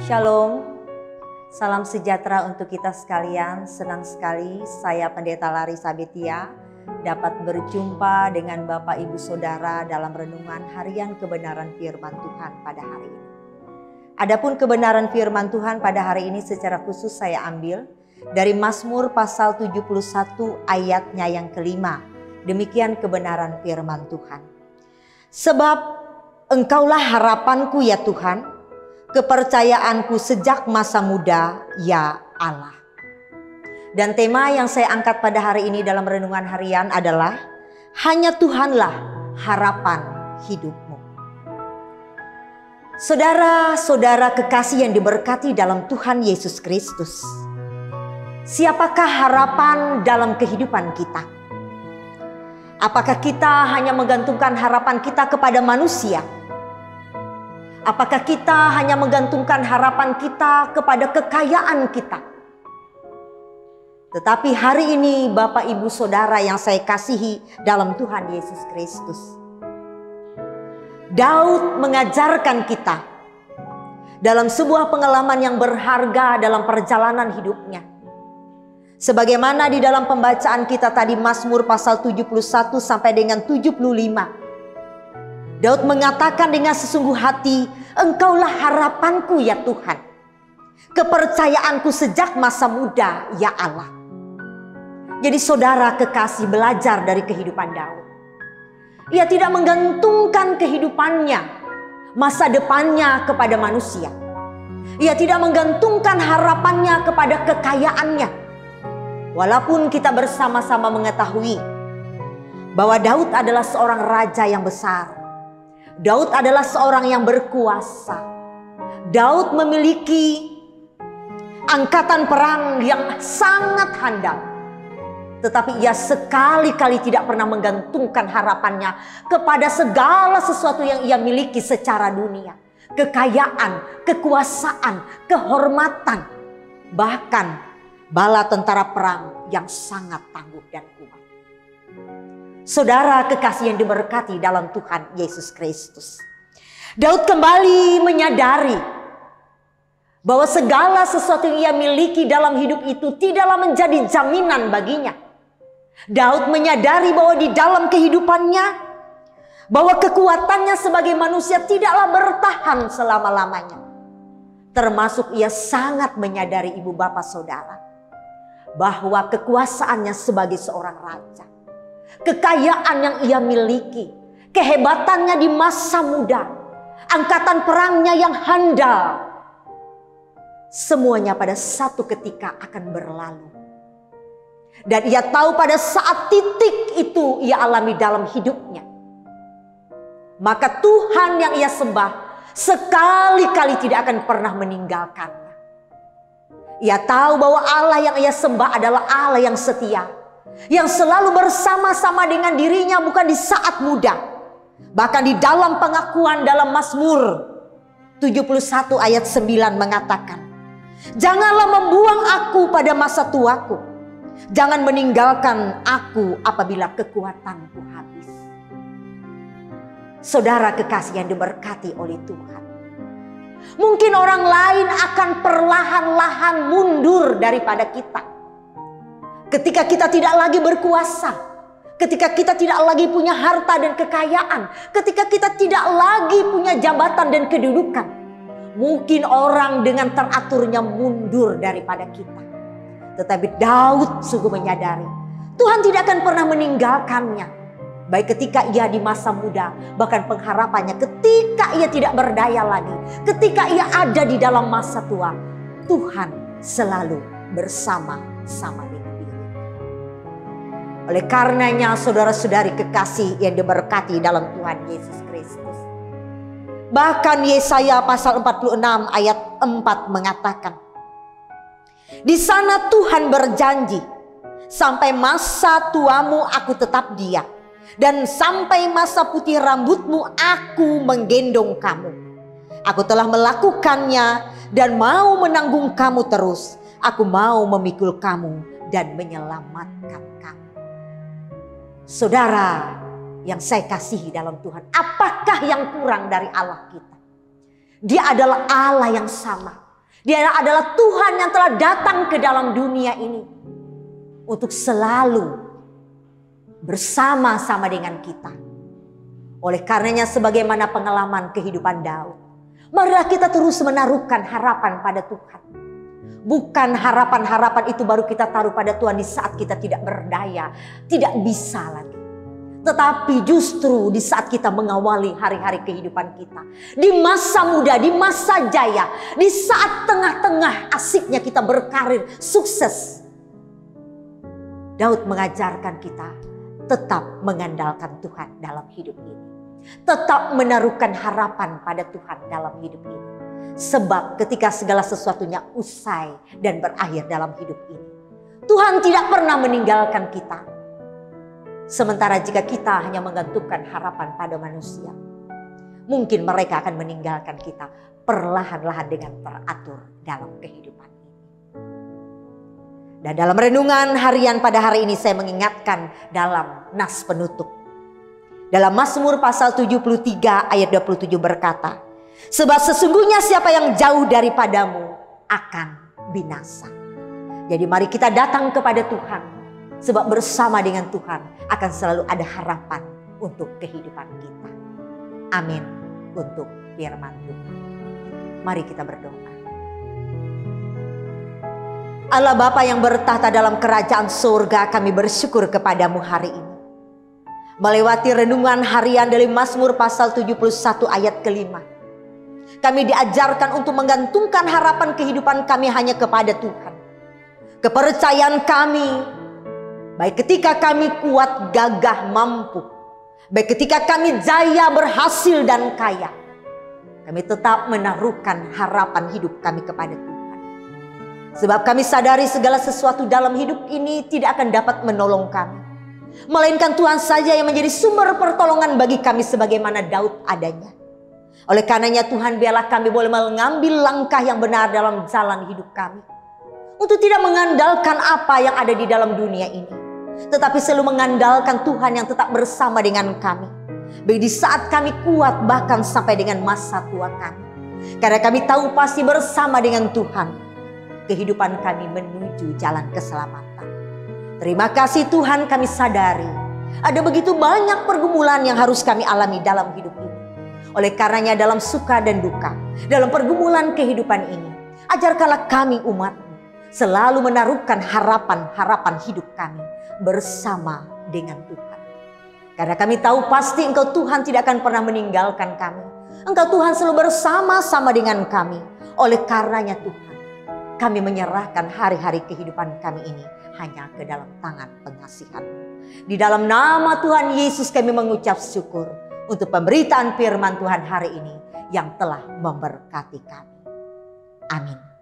Shalom, salam sejahtera untuk kita sekalian. Senang sekali saya Pendeta Larissa Betia dapat berjumpa dengan Bapak Ibu Saudara dalam renungan harian kebenaran firman Tuhan pada hari ini. Adapun kebenaran firman Tuhan pada hari ini secara khusus saya ambil dari Mazmur pasal 71 ayatnya yang kelima. Demikian kebenaran firman Tuhan. Sebab Engkaulah harapanku ya Tuhan, kepercayaanku sejak masa muda, ya Allah. Dan tema yang saya angkat pada hari ini dalam renungan harian adalah hanya Tuhanlah harapan hidupmu. Saudara-saudara kekasih yang diberkati dalam Tuhan Yesus Kristus, siapakah harapan dalam kehidupan kita? Apakah kita hanya menggantungkan harapan kita kepada manusia? Apakah kita hanya menggantungkan harapan kita kepada kekayaan kita? Tetapi hari ini Bapak Ibu Saudara yang saya kasihi dalam Tuhan Yesus Kristus, Daud mengajarkan kita dalam sebuah pengalaman yang berharga dalam perjalanan hidupnya. Sebagaimana di dalam pembacaan kita tadi Mazmur pasal 71 sampai dengan 75. Daud mengatakan dengan sesungguh hati, Engkaulah harapanku ya Tuhan, kepercayaanku sejak masa muda ya Allah. Jadi saudara kekasih belajar dari kehidupan Daud. Ia tidak menggantungkan kehidupannya, masa depannya kepada manusia. Ia tidak menggantungkan harapannya kepada kekayaannya. Walaupun kita bersama-sama mengetahui bahwa Daud adalah seorang raja yang besar. Daud adalah seorang yang berkuasa. Daud memiliki angkatan perang yang sangat handal. Tetapi ia sekali-kali tidak pernah menggantungkan harapannya kepada segala sesuatu yang ia miliki secara dunia. Kekayaan, kekuasaan, kehormatan. Bahkan bala tentara perang yang sangat tangguh dan kuat. Saudara kekasih yang diberkati dalam Tuhan Yesus Kristus, Daud kembali menyadari bahwa segala sesuatu yang ia miliki dalam hidup itu tidaklah menjadi jaminan baginya. Daud menyadari bahwa di dalam kehidupannya, bahwa kekuatannya sebagai manusia tidaklah bertahan selama-lamanya. Termasuk ia sangat menyadari ibu bapak saudara, bahwa kekuasaannya sebagai seorang raja, kekayaan yang ia miliki, kehebatannya di masa muda, angkatan perangnya yang handal, semuanya pada satu ketika akan berlalu. Dan ia tahu pada saat titik itu ia alami dalam hidupnya, maka Tuhan yang ia sembah sekali-kali tidak akan pernah meninggalkannya. Ia tahu bahwa Allah yang ia sembah adalah Allah yang setia, yang selalu bersama-sama dengan dirinya bukan di saat muda. Bahkan di dalam pengakuan dalam Mazmur 71 ayat 9 mengatakan, janganlah membuang aku pada masa tuaku, jangan meninggalkan aku apabila kekuatanku habis. Saudara kekasih yang diberkati oleh Tuhan, mungkin orang lain akan perlahan-lahan mundur daripada kita. Ketika kita tidak lagi berkuasa, ketika kita tidak lagi punya harta dan kekayaan, ketika kita tidak lagi punya jabatan dan kedudukan, mungkin orang dengan teraturnya mundur daripada kita. Tetapi Daud sungguh menyadari Tuhan tidak akan pernah meninggalkannya. Baik ketika ia di masa muda, bahkan pengharapannya ketika ia tidak berdaya lagi, ketika ia ada di dalam masa tua, Tuhan selalu bersama-sama dengan dia. Oleh karenanya saudara-saudari kekasih yang diberkati dalam Tuhan Yesus Kristus, bahkan Yesaya pasal 46 ayat 4 mengatakan, di sana Tuhan berjanji, sampai masa tuamu aku tetap diam, dan sampai masa putih rambutmu aku menggendong kamu. Aku telah melakukannya dan mau menanggung kamu terus. Aku mau memikul kamu dan menyelamatkan kamu. Saudara yang saya kasihi dalam Tuhan, apakah yang kurang dari Allah kita? Dia adalah Allah yang sama. Dia adalah Tuhan yang telah datang ke dalam dunia ini untuk selalu bersama-sama dengan kita. Oleh karenanya sebagaimana pengalaman kehidupan Daud, marilah kita terus menaruhkan harapan pada Tuhan. Bukan harapan-harapan itu baru kita taruh pada Tuhan di saat kita tidak berdaya, tidak bisa lagi. Tetapi justru di saat kita mengawali hari-hari kehidupan kita, di masa muda, di masa jaya, di saat tengah-tengah asiknya kita berkarir, sukses, Daud mengajarkan kita tetap mengandalkan Tuhan dalam hidup ini. Tetap menaruhkan harapan pada Tuhan dalam hidup ini. Sebab ketika segala sesuatunya usai dan berakhir dalam hidup ini, Tuhan tidak pernah meninggalkan kita. Sementara jika kita hanya menggantungkan harapan pada manusia, mungkin mereka akan meninggalkan kita perlahan-lahan dengan teratur dalam kehidupan ini. Dan dalam renungan harian pada hari ini saya mengingatkan dalam nas penutup. Dalam Mazmur pasal 73 ayat 27 berkata, sebab sesungguhnya siapa yang jauh daripadamu akan binasa. Jadi mari kita datang kepada Tuhan. Sebab bersama dengan Tuhan akan selalu ada harapan untuk kehidupan kita. Amin untuk firman Tuhan. Mari kita berdoa. Allah Bapa yang bertahta dalam kerajaan surga, kami bersyukur kepadamu hari ini. Melewati renungan harian dari Mazmur pasal 71 ayat kelima. Kami diajarkan untuk menggantungkan harapan kehidupan kami hanya kepada Tuhan. Kepercayaan kami, baik ketika kami kuat, gagah, mampu, baik ketika kami jaya, berhasil, dan kaya, kami tetap menaruhkan harapan hidup kami kepada Tuhan. Sebab kami sadari segala sesuatu dalam hidup ini tidak akan dapat menolong kami, melainkan Tuhan saja yang menjadi sumber pertolongan bagi kami sebagaimana Daud adanya. Oleh karenanya Tuhan, biarlah kami boleh mengambil langkah yang benar dalam jalan hidup kami, untuk tidak mengandalkan apa yang ada di dalam dunia ini, tetapi selalu mengandalkan Tuhan yang tetap bersama dengan kami, baik di saat kami kuat bahkan sampai dengan masa tua kami. Karena kami tahu pasti bersama dengan Tuhan kehidupan kami menuju jalan keselamatan. Terima kasih Tuhan, kami sadari ada begitu banyak pergumulan yang harus kami alami dalam hidup ini. Oleh karenanya dalam suka dan duka, dalam pergumulan kehidupan ini, ajarkanlah kami umat selalu menaruhkan harapan-harapan hidup kami bersama dengan Tuhan. Karena kami tahu pasti Engkau Tuhan tidak akan pernah meninggalkan kami. Engkau Tuhan selalu bersama-sama dengan kami. Oleh karenanya Tuhan, kami menyerahkan hari-hari kehidupan kami ini hanya ke dalam tangan pengasihan-Mu. Di dalam nama Tuhan Yesus kami mengucap syukur untuk pemberitaan firman Tuhan hari ini yang telah memberkati kami. Amin.